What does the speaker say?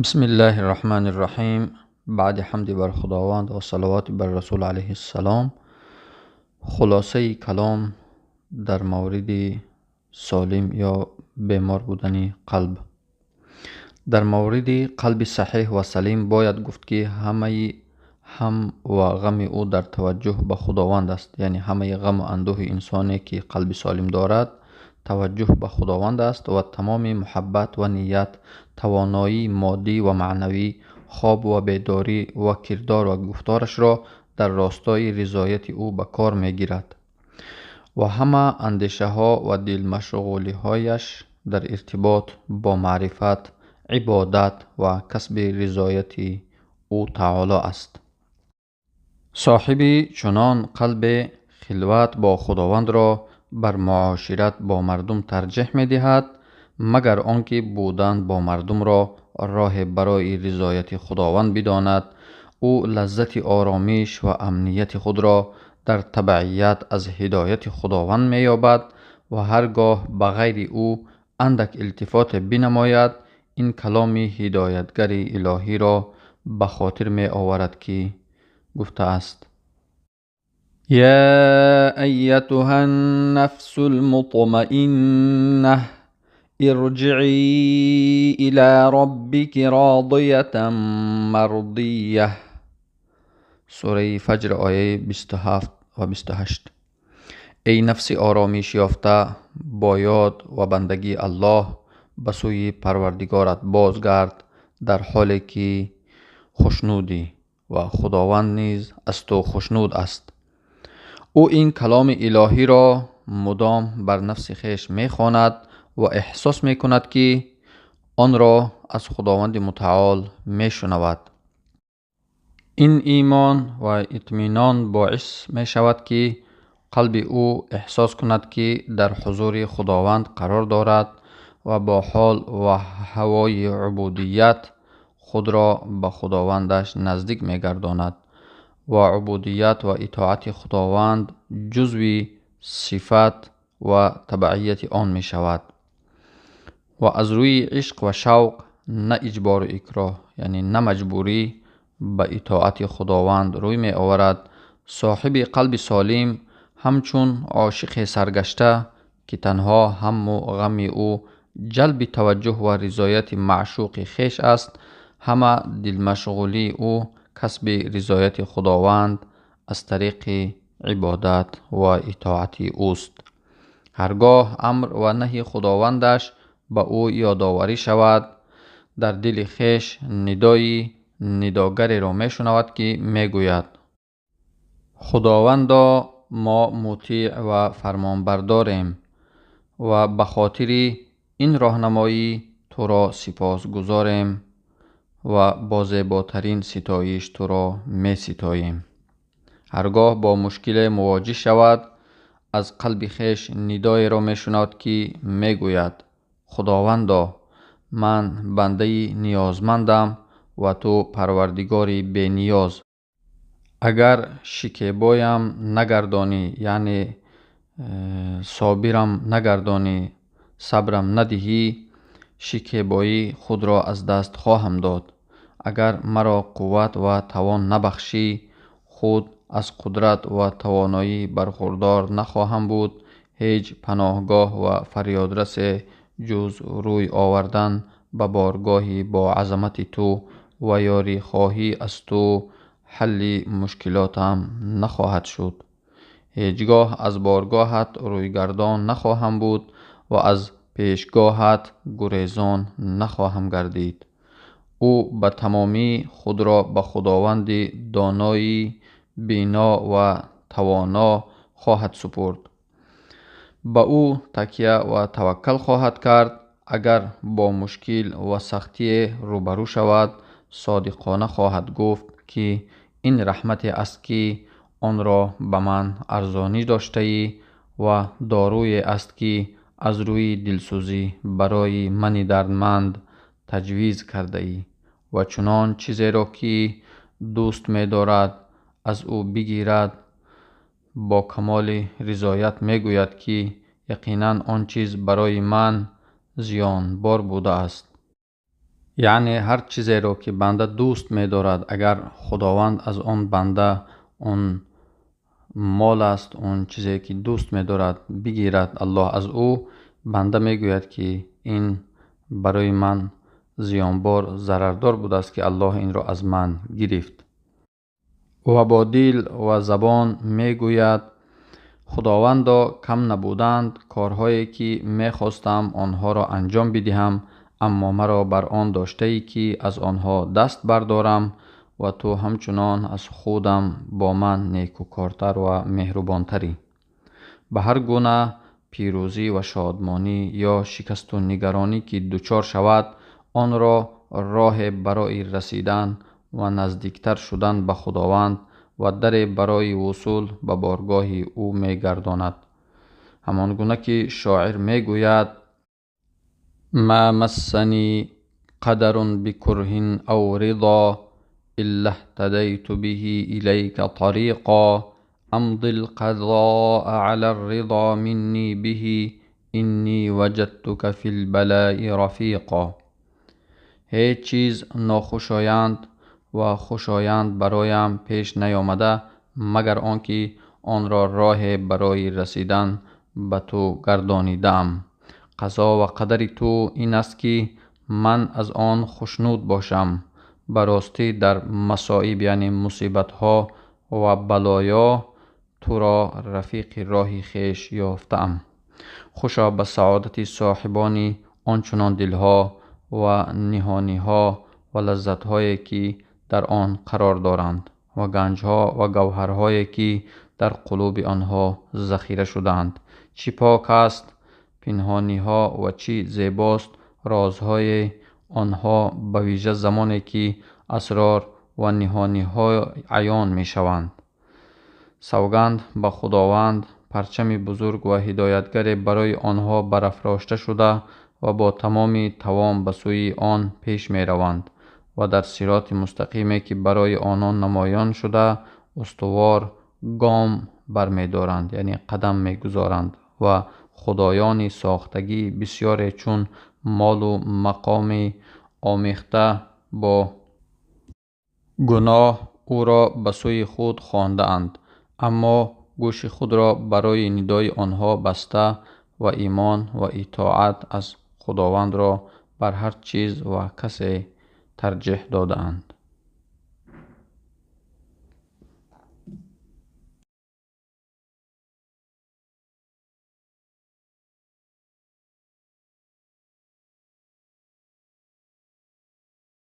بسم الله الرحمن الرحیم. بعد حمد بر خداوند و صلوات بر رسول علیه السلام، خلاصه کلام در مورد سالم یا بیمار بودن قلب. در مورد قلب صحیح و سلیم باید گفت که همه هم و غم او در توجه به خداوند است. یعنی همه غم و اندوه انسانی که قلب سالم دارد توجه به خداوند است و تمام محبت و نیت، توانایی مادی و معنوی، خواب و بیداری و کردار و گفتارش را در راستای رضایت او به کار می گیرد و همه اندیشه ها و دل مشغولی هایش در ارتباط با معرفت، عبادت و کسب رضایت او تعالی است. صاحب چنان قلب خلوت با خداوند را بر معاشرت با مردم ترجیح می دهد، مگر آنکه بودن با مردم را راه برای رضایت خداوند بداند. او لذت آرامش و امنیت خود را در تبعیت از هدایت خداوند می یابد و هرگاه بغیر او اندک التفات بنماید، این کلام هدایتگر الهی را به خاطر می آورد که گفته است: یا ایتها النفس المطمئنه ارجعی الی ربک راضیة مرضیه. سوره فجر آیه 27 و 28. ای نفس آرامش یافته، با یاد و بندگی الله به سوی پروردگارت بازگرد در حالی که خوشنودی و خداوند نیز از تو خوشنود است. او این کلام الهی را مدام بر نفس خیش می خواند و احساس می کند که آن را از خداوند متعال می شنود. این ایمان و اطمینان باعث می شود که قلب او احساس کند که در حضور خداوند قرار دارد و با حال و هوای عبودیت خود را به خداوندش نزدیک می گرداند و عبودیت و اطاعت خداوند جزوی صفت و تبعیت آن می شود و از روی عشق و شوق، نه اجبار و اکراه، یعنی نه مجبوری، به اطاعت خداوند روی می آورد. صاحب قلب سالم همچون عاشق سرگشته که تنها هم و غم او جلب توجه و رضایت معشوق خیش است، همه دل مشغولی او کسب رضایت خداوند از طریق عبادت و اطاعت اوست. هرگاه امر و نهی خداوندش به او یادآوری شود، در دل خیش نداگری را می شنود که می گوید: خداوندا، ما مطیع و فرمانبرداریم و به خاطر این راهنمایی تو را سپاس گزاریم و با زیباترین ستایش تو را می ستاییم. هرگاه با مشکل مواجه شود، از قلب خیش ندای را می شنود که می گوید: خداوندا، من بنده نیازمندم و تو پروردگاری بی نیاز. اگر شکیبایم نگردانی، یعنی صابرم نگردانی، صبرم ندهی، شکیبایی خود را از دست خواهم داد. اگر مرا قوت و توان نبخشی، خود از قدرت و توانایی برخوردار نخواهم بود. هیچ پناهگاه و فریادرس جز روی آوردن به بارگاهی با عظمت تو و یاری خواهی از تو حل مشکلاتم نخواهد شد. هیچگاه از بارگاهت روی گردان نخواهم بود و از پیشگاهت گریزان نخواهم گردید. او به تمامی خود را به خداوند دانای، بینا و توانا خواهد سپرد. به او تکیه و توکل خواهد کرد. اگر با مشکل و سختی روبرو شود، صادقانه خواهد گفت که این رحمت است که آن را به من ارزانی داشته ای و داروی است که از روی دلسوزی برای من دردمند تجویز کرده ای و چنان چیزی را که دوست می دارد از او بگیرد. با کمال رضایت می گوید که یقینا آن چیز برای من زیان بار بوده است. یعنی هر چیزی را که بنده دوست می دارد اگر خداوند از آن بنده اون مال است، اون چیزی که دوست می دارد بگیرد الله از او، بنده می گوید که این برای من زیانبار ضرردار بود است که الله این را از من گرفت. و با دل و زبان می گوید خداوندا کم نبودند کارهایی که می خواستم آنها را انجام بدهم، اما مرا بر آن داشته ای که از آنها دست بردارم و تو همچنان از خودم با من نیکوکارتر و مهربانتری. به هر گونه پیروزی و شادمانی یا شکست و نگرانی که دچار شود آن را راه برای رسیدن و نزدیکتر شدن به خداوند و در برای وصول به بارگاه او می گرداند. همان گونه که شاعر می گوید ما مسنی قدر بکره او رضا الا اهتدیت به الیک طریقا امضی القضاء علی الرضا منی به انی وجدتک فی البلاء رفیقا. هیچ چیز ناخوشایند و خوشایند برایم پیش نیامده مگر آنکه آن را راه برای رسیدن به تو گردانیدم. قضا و قدر تو این است که من از آن خوشنود باشم. براستی در مصائب یعنی مصیبت ها و بلایا تو را رفیق راه خیش یافتم. خوشا به سعادت صاحبانی آنچنان دلها و نهانیها و لذتهایی که در آن قرار دارند و گنجها و گوهرهایی که در قلوب آنها ذخیره شدند. چی پاک است پنهانیها و چی زیباست رازهای آنها، به ویژه زمانی که اسرار و نهانیها عیان می شوند. سوگند به خداوند پرچم بزرگ و هدایتگر برای آنها برافراشته شده و با تمام توان به سوی آن پیش می روند و در صراط مستقیمی که برای آنان نمایان شده استوار گام برمی دارند یعنی قدم می گذارند و خدایان ساختگی بسیار چون مال و مقام آمیخته با گناه او را به سوی خود خوانده اند، اما گوش خود را برای ندای آنها بسته و ایمان و اطاعت از خداوند را بر هر چیز و کسی ترجیح داده اند.